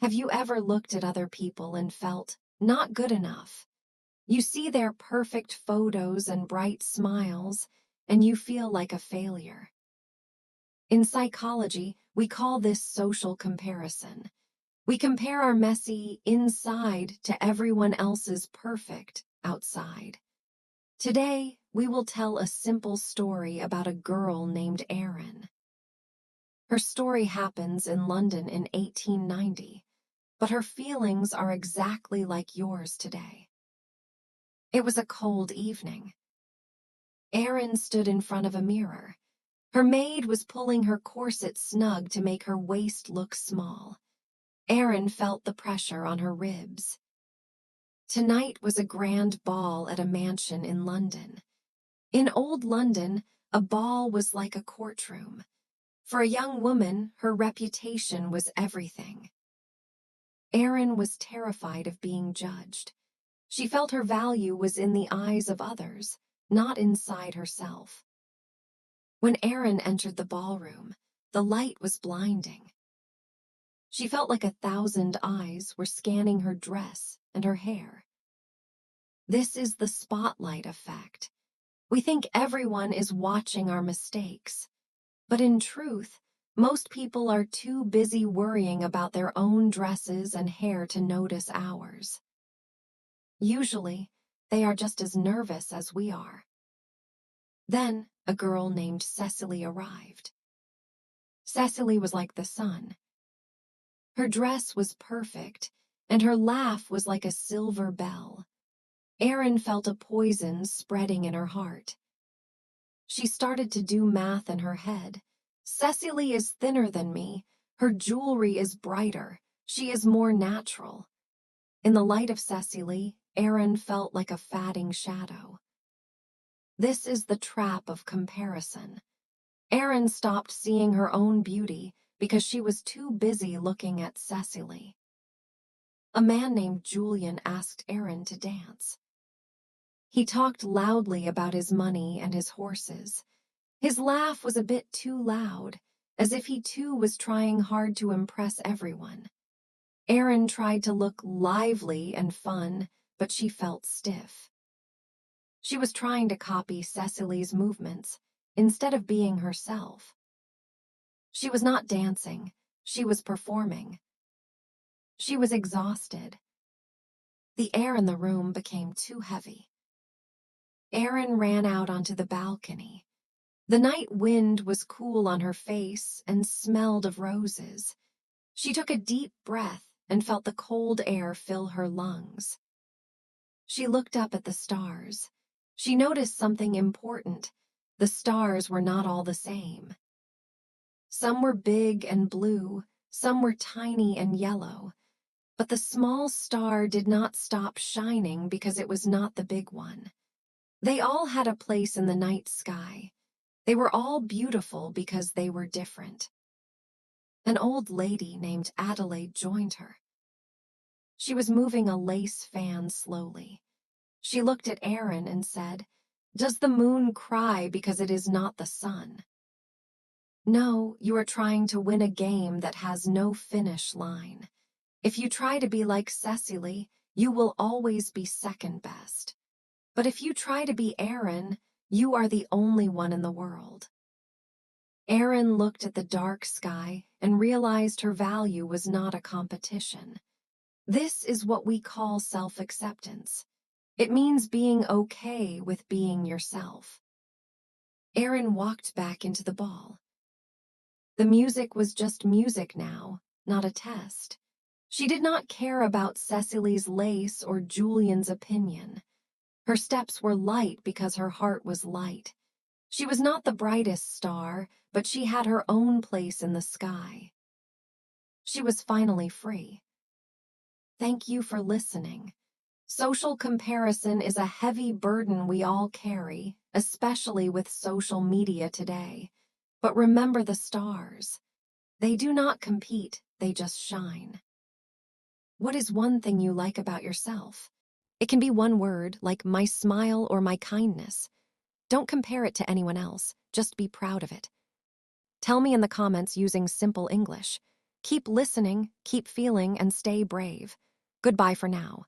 Have you ever looked at other people and felt not good enough? You see their perfect photos and bright smiles, and you feel like a failure. In psychology, we call this social comparison. We compare our messy inside to everyone else's perfect outside. Today, we will tell a simple story about a girl named Erin. Her story happens in London in 1890, but her feelings are exactly like yours today. It was a cold evening. Erin stood in front of a mirror. Her maid was pulling her corset snug to make her waist look small. Erin felt the pressure on her ribs. Tonight was a grand ball at a mansion in London. In old London, a ball was like a courtroom. For a young woman, her reputation was everything. Erin was terrified of being judged. She felt her value was in the eyes of others, not inside herself. When Erin entered the ballroom, the light was blinding. She felt like 1,000 eyes were scanning her dress and her hair. This is the spotlight effect. We think everyone is watching our mistakes, but in truth, most people are too busy worrying about their own dresses and hair to notice ours. Usually, they are just as nervous as we are. Then, a girl named Cecily arrived. Cecily was like the sun. Her dress was perfect, and her laugh was like a silver bell. Erin felt a poison spreading in her heart. She started to do math in her head. Cecily is thinner than me. Her jewelry is brighter. She is more natural. In the light of Cecily, Erin felt like a fading shadow. This is the trap of comparison. Erin stopped seeing her own beauty because she was too busy looking at Cecily. A man named Julian asked Erin to dance. He talked loudly about his money and his horses. His laugh was a bit too loud, as if he too was trying hard to impress everyone. Erin tried to look lively and fun, but she felt stiff. She was trying to copy Cecily's movements instead of being herself. She was not dancing, she was performing. She was exhausted. The air in the room became too heavy. Erin ran out onto the balcony. The night wind was cool on her face and smelled of roses. She took a deep breath and felt the cold air fill her lungs. She looked up at the stars. She noticed something important. The stars were not all the same. Some were big and blue, some were tiny and yellow. But the small star did not stop shining because it was not the big one. They all had a place in the night sky. They were all beautiful because they were different. An old lady named Adelaide joined her. She was moving a lace fan slowly. She looked at Erin and said, "Does the moon cry because it is not the sun?" No, you are trying to win a game that has no finish line. If you try to be like Cecily, you will always be second best. But if you try to be Erin, you are the only one in the world. Erin looked at the dark sky and realized her value was not a competition. This is what we call self-acceptance. It means being okay with being yourself. Erin walked back into the ball. The music was just music now, not a test. She did not care about Cecily's lace or Julian's opinion. Her steps were light because her heart was light. She was not the brightest star, but she had her own place in the sky. She was finally free. Thank you for listening. Social comparison is a heavy burden we all carry, especially with social media today. But remember the stars. They do not compete, they just shine. What is one thing you like about yourself? It can be one word, like my smile or my kindness. Don't compare it to anyone else, just be proud of it. Tell me in the comments using simple English. Keep listening, keep feeling, and stay brave. Goodbye for now.